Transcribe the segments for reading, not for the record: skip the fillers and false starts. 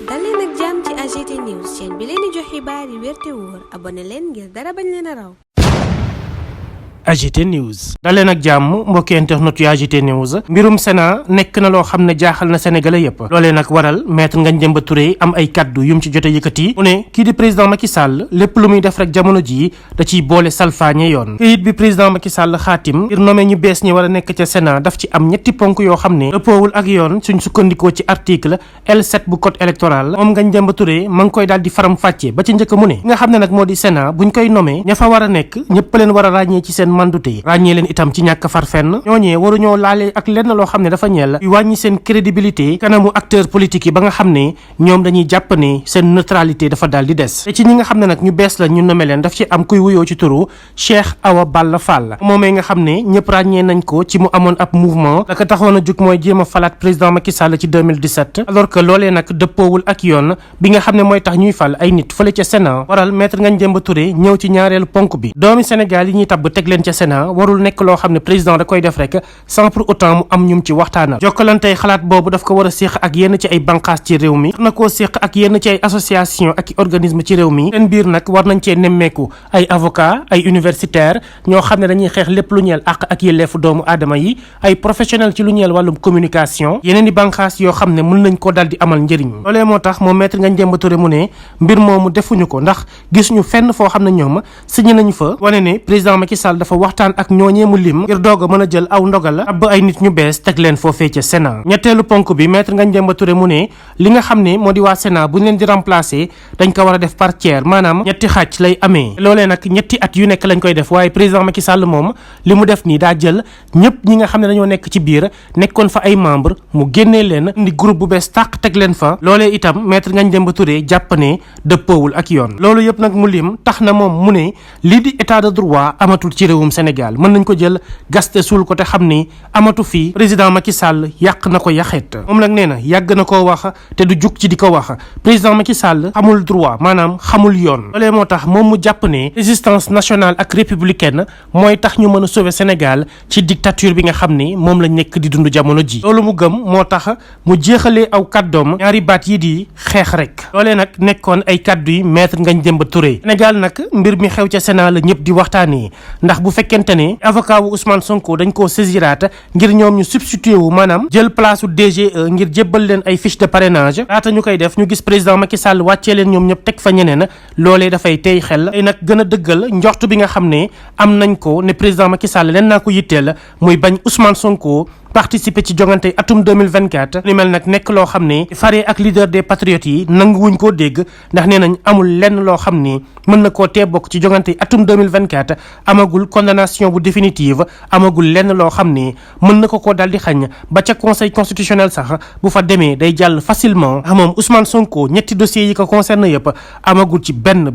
dal leen ak jàmm ci AGT News chaîne bi leen di jox xibaar yi wér te wóor abonné leen ngir dara bañ leen a raw. AGT News daleen ak jàmm mbokki internet yu AGT News mbirum Sénat nekk na loo xam ne jaaxal na sénégalais yépp loolee nag waral maître Ngagne Demba Touré am ay kaddu yum ci jote yëkkati mu ne kii di président Macky Sall lépp lu muy def rek jamono jii da ciy boole salfaañe yoon këyit bi président Macky Sall xaatim ngir nommé ñu bees ñi war a nekk ca Sénat daf ci am ñetti ponk yoo xam ne dëppoowul ak yoon suñ sukkandikoo ci article L7 bu code électoral moom Ngagne Demba Touré ma ngi koy daal di faram fàcce ba ci njëkk mu ne nga xam ne nag moo di Sénat buñ koy nommé ña fa war a nekk ñëpp leen war a ràññee ci seen mandute ràññee leen itam ci ñàkk far fenn ñooñee waruñoo laale ak lenn loo xam ne dafa ñeel yu wàññi seen crédibilité kanamu acteur politique yi ba nga xam ne ñoom dañuy jàpp ne seen neutralité dafa daal di des te ci ñi nga xam ne nag ñu bees la ñu nommé leen daf ci am kuy wuyoo ci turu Cheikh Awa Balla Fall moomee nga xam ne ñëpp ràññee nañ ko ci mu amoon ab mouvement la ko taxoon a jug mooy jéem a falaat président Macky Sall ci 2017 alors que loolee nag dëppoowul ak yoon bi nga xam ne mooy tax ñuy fal ay nit fële ca Sénat waral maître Ngagne Demba Touré ñëw ci ñaareelu ponk bi doomi Sénégal yi ñuy tabb teg leen ca Sénat warul nekk loo xam ne président da koy def rek sans pour autant mu am ñum ci waxtaanal jokkalantey xalaat boobu daf ko war a séq ak yenn ci ay banqaas ci réew mi na koo séq ak yenn ci ay association ak i organisme ci réew mi seen biir nag war nañ cee nemmeeku ay avocat ay universitaire ñoo xam ne dañuy xeex lépp lu ñeel àq ak yelleefu doomu aadama yi ay professionnel ci lu ñeel wàllum communication yeneen di banqaas yoo xam ne mën nañ ko dal di amal njëriñ loolee moo tax moom maître Ngagne Demba Touré mu ne mbir moomu defuñu ko ndax gisuñu fenn foo xam ne ñoom signé nañu fa wane ne président Macky Sall dafa waxtaan ak ñooñee mu lim ngir doog a mën a jël aw ndogal la ab ay nit ñu bees teg leen foofee ca Sénat ñetteelu ponk bi maître Ngagne Demba Touré mu ne li nga xam ne moo di waa Sénat bu ñu leen di remplacer dañ ko war a def par tiers maanaam ñetti xaaj lay amee loolee nag ñetti at yu nekk lañ koy def waaye président Macky Sall moom li mu def nii daa jël ñëpp ñi nga xam ne dañoo nekk ci biir nekkoon fa ay membre mu génnee leen indi groupe bu bees tàq teg leen fa loolee itam maître Ngagne Demba Touré jàpp ne dëppoowul ak yoon loolu yëpp nag mu lim tax na moom mu ne lii di état de droit amatul ci réewum Sénégal mën nañ ko jël gaste suul ko te xam ni amatu fii président Macky Sall yàq na ko yaxeet moom nag nee na yàgg na koo wax te du jug ci di ko wax président Macky Sall xamul droit maanaam xamul yoon loolee moo tax moom mu jàpp ne résistance nationale ak républicaine mooy tax ñu mën a sauver Sénégal ci dictature bi nga xam ne moom la nekk di dund jamono ji loolu mu gëm moo tax mu jeexalee aw kàddoom ñaari baat yi di xeex rek loolee nag nekkoon ay kàddu yi maître Ngagne Demba Touré Sénégal nag mbir mi xew ca Sénat la ñëpp di waxtaanee ndax bu fekkente ne avocat wu Ousmane Sonko dañ koo saisiraat ngir ñoom ñu substitué wu maanaam jël place u DGE ngir jébbal leen ay fiche de parrainage laata ñu koy def ñu gis président Macky Sall wàccee leen ñoom ñëpp teg fa ñeneen loolee dafay tey xel ay nag gën a dëggal njort bi nga xam ne am nañ ko ne président Macky Sall leen naa ko yitteel muy bañ Ousmane Sonko participer ci jongante atum 2024 li mel nag nekk loo xam ne faree ak leader des patriotes yi nanguwuñ koo dégg ndax nee nañ amul lenn loo xam ne mën na koo tee bokk ci jongante atum 2024 amagul condamnation bu définitive amagul lenn loo xam ne mën na ko koo daal di xañ ba ca conseil constitutionnel sax bu fa demee day jàll facilement moom Ousmane Sonko ñetti dossiers yi ko concerne yëpp amagul ci benn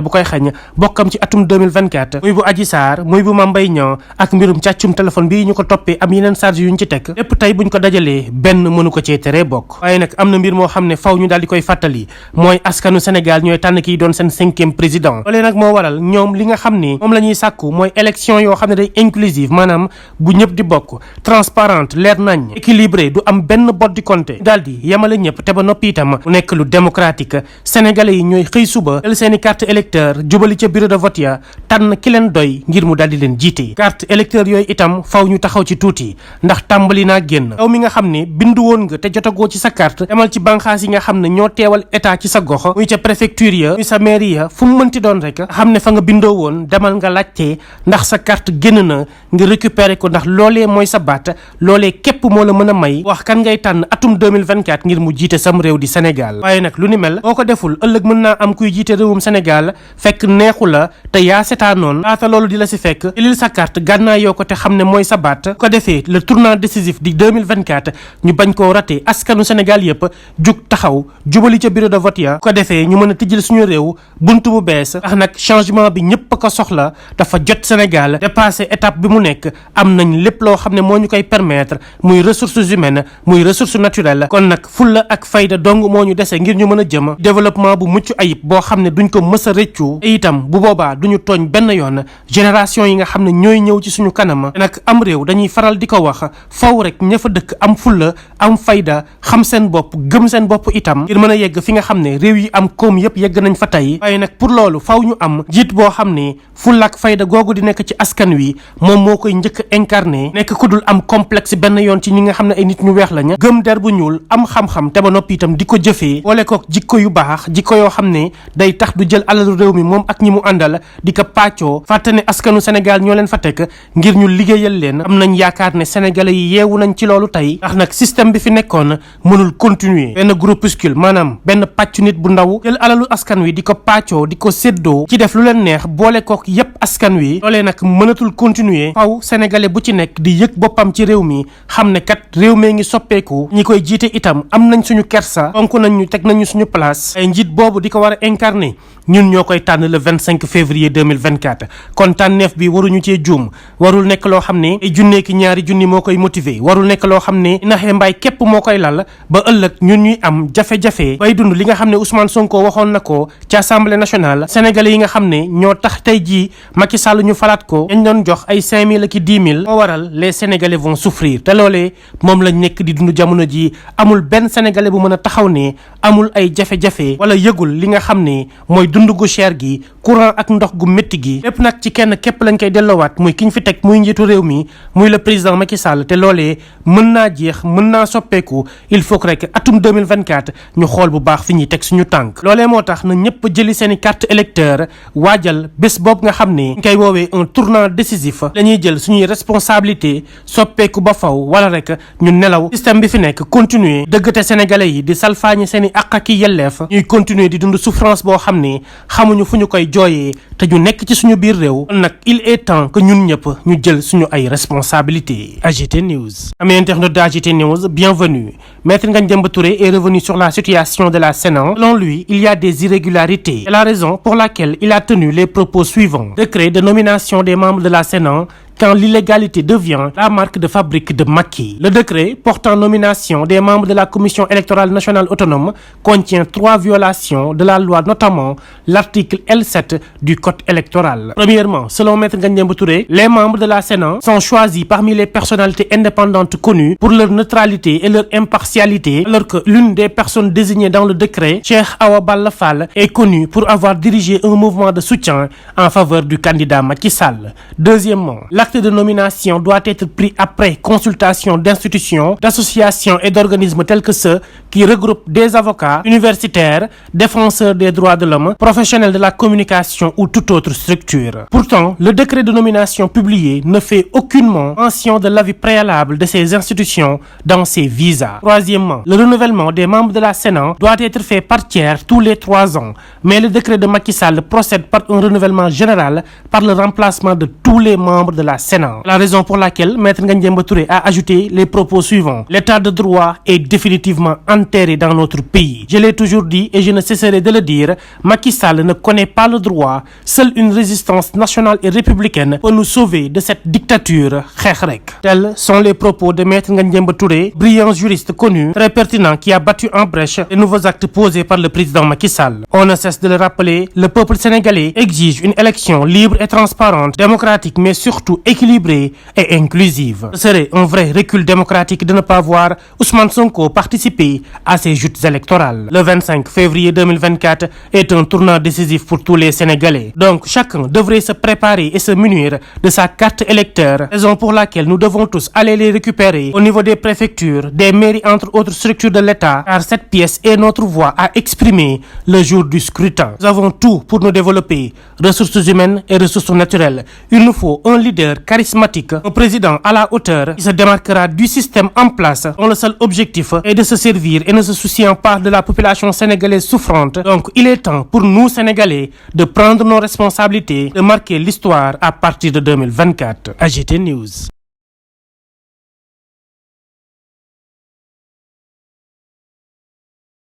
bu koy xañ bokkam ci atum 2024 muy bu Adji Sarr muy bu Mame Mbaye Niang ak mbirum càccum téléphone bii ñu ko toppee am yeneen charge yuñ ci teg lépp tey buñ ko dajalee benn mënu ko cee tere bokk waaye nag am na mbir moo xam ne faw ñu daal di koy fàttali mooy askanu Sénégal ñooy tànn kiy doon seen 5e président loolee nag moo waral ñoom li nga xam ne moom la ñuy sàkku mooy élection yoo xam ne day inclusive maanaam bu ñëpp di bokk transparente leer nañ équilibré du am benn bot di compté daal di yemale ñëpp te ba noppi itam mu nekk lu démocratique sénégalais yi ñooy xëy suba jël seeni carte électeur jubali ca bureau de vote ya tànn ki leen doy ngir mu daal di leen jiite carte électeur yooyu itam faw ñu taxaw ci tuuti ndax tàmbali naa génn yow mi nga xam ne bindu woon nga te jotagoo ci sa carte demal ci banqaas yi nga xam ne ñoo teewal état ci sa gox muy ca préfecture ya muy sa mairie ya fu mu mënti doon rek xam ne fa nga bindoo woon demal nga laajte ndax sa carte génn na nga récupérer ko ndax loolee mooy sa baat loolee képp moo la mën a may wax kan ngay tànn atum 2024 ngir mu jiite sam réew di Sénégal waaye nag lu ni mel boo ko deful ëllëg mën naa am kuy jiite réewum Sénégal fekk neexu la te yaa setaanoon laata loolu di la si fekk ilil sa carte gànnaa yoo ko te xam ne mooy sa baat ko defee le tournant décisif di 2024 ñu bañ koo raté askanu Sénégal yëpp jug taxaw jubali ca bureau de vote ya ko defee ñu mën a tijjal suñu réew buntu bu bees ndax nag changement bi ñëpp a ko soxla dafa jot Sénégal dépassé étape bi mu nekk am nañ lépp loo xam ne moo ñu koy permettre muy ressources humaines muy ressources naturelles kon nag fulla ak fayda dong moo ñu dese ngir ñu mën a jëm développement bu mucc ayib boo xam ne duñ ko mës a rëccu te itam bu boobaa duñu tooñ benn yoon génération yi nga xam ne ñooy ñëw ci suñu kanam nag am réew dañuy faral di ko wax faw rek ña fa dëkk am fulla am fayda xam seen bopp gëm seen bopp itam ngir mën a yegg fi nga xam ne réew yi am koom yëpp yegg nañ fa tey. waaye nag pour loolu faw ñu am jiit boo xam ne fulla ak fayda googu di nekk ci askan wi moom moo koy njëkk incarné nekk ku dul am complexe benn yoon ci ñi nga xam ne ay nit ñu weex lañu gëm der bu ñuul am xam-xam te ba noppi itam di ko jëfee boole kook jikko yu baax jikko yoo xam ne day tax du jël alalu réew mi moom ak ñi mu àndal di ko pàccoo fàtte ne askanu Sénégal ñoo leen fa teg ngir ñu liggéeyal leen. am nañ yaakaar ne sénégalais yi yeewu nañ ci loolu tey ndax nag système bi fi nekkoon mënul continuer benn groupuscule maanaam benn pàccu nit bu ndaw jël alalu askan wi di ko pàccoo di ko séddoo ci def lu leen neex boole kook yépp askan wi loolee nag mënatul continuer faw sénégalais bu ci nekk di yëg boppam ci réew mi xam ne kat réew mee ngi soppeeku ñi koy jiite itam am nañ suñu kersa fonk nañ ñu teg nañu suñu place ay njiit boobu di ko war a incarner ñun ñoo koy tànn le 25 février 2024 kon tànneef bi waruñu cee juum warul nekk loo xam ne ay junnee ki ñaari junni moo koy motiver warul nekk loo xam ne naxee mbaay képp moo koy lal ba ëllëg ñun ñuy am jafe-jafe bay dund li nga xam ne Ousmane Sonko waxoon na ko ci assemblée nationale sénégalais yi nga xam ne ñoo tax tey jii Macky Sall ñu falaat ko dañ doon jox ay 5000 ak 10 000 moo waral les sénégalais vont souffrir te loolee moom lañ nekk di dund jamono ji amul benn sénégalais bu mën a taxaw ne amul ay jafe-jafe wala yëgul li nga xam ne mooy dund gu cher gi courant ak ndox gu métti gi lépp nag ci kenn képp lañ koy delloowaat muy ki ñu fi teg muy njiitu réew mi muy le président Macky Sall te loolee mën naa jeex mën naa soppeeku il faut que rek atum 2024 ñu xool bu baax fi ñuy teg suñu tànk loolee moo tax na ñëpp jëli seen i carte électeur waajal bés boobu nga xam ne ñu koy woowee un tournant décisif la ñuy jël suñuy responsabilité soppeeku ba faw wala rek ñu nelaw système bi fi nekk continuer dëggate sénégalais yi di salfaañi seen i àq ak i yelleef ñuy continuer di dund souffrance boo xam ne xamuñu fu ñu koy jooyee te ñu nekk ci suñu biir réew kon nag il est temps que ñun ñëpp ñu jël suñu ay responsabilités. AGT News. Amis internautes de AGT News, bienvenue. Maître Ngagne Demba Touré est revenu sur la situation de la Sénat. Selon lui, il y a des irrégularités. C'est la raison pour laquelle il a tenu les propos suivants. Décret de nomination des membres de la Sénat quand l'illégalité devient la marque de fabrique de Macky. Le décret portant nomination des membres de la Commission électorale nationale autonome contient 3 violations de la loi, notamment l'article L7 du Code électoral. Premièrement, selon Maître Ngagne Demba Touré, les membres de la Sénat sont choisis parmi les personnalités indépendantes connues pour leur neutralité et leur impartialité, alors que l'une des personnes désignées dans le décret, Cheikh Awa Balla Fall, est connue pour avoir dirigé un mouvement de soutien en faveur du candidat Macky Sall. Deuxièmement, l'acte de nomination doit être pris après consultation d'institutions, d'associations et d'organismes tels que ceux qui regroupent des avocats, universitaires, défenseurs des droits de l'homme, professionnels de la communication ou toute autre structure. Pourtant, le décret de nomination publié ne fait aucunement mention de l'avis préalable de ces institutions dans ces visas. Troisièmement, le renouvellement des membres de la Sénat doit être fait par tiers tous les 3 ans, mais le décret de Macky Sall procède par un renouvellement général par le remplacement de tous les membres de la Sénat. La raison pour laquelle Maître Ngagne Demba Touré a ajouté les propos suivants. L'état de droit est définitivement enterré dans notre pays. Je l'ai toujours dit et je ne cesserai de le dire, Macky Sall ne connaît pas le droit. Seule une résistance nationale et républicaine peut nous sauver de cette dictature. Xeex rek. Tels sont les propos de Maître Ngagne Demba Touré, brillant juriste connu, très pertinent, qui a battu en brèche les nouveaux actes posés par le président Macky Sall. On ne cesse de le rappeler, le peuple sénégalais exige une élection libre et transparente, démocratique, mais surtout équilibrée et inclusive. Ce serait un vrai recul démocratique de ne pas voir Ousmane Sonko participer à ces joutes électorales. Le 25 février 2024 est un tournant décisif pour tous les Sénégalais. Donc chacun devrait se préparer et se munir de sa carte électeur, raison pour laquelle nous devons tous aller les récupérer au niveau des préfectures, des mairies, entre autres structures de l'État, car cette pièce est notre voix à exprimer le jour du scrutin. Nous avons tout pour nous développer, ressources humaines et ressources naturelles. Il nous faut un leader charismatique, un président à la hauteur qui se démarquera du système en place, dont le seul objectif est de se servir et ne se souciant pas de la population sénégalaise souffrante. Donc il est temps pour nous Sénégalais de prendre nos responsabilités, de marquer l'histoire à partir de 2024. AGT News.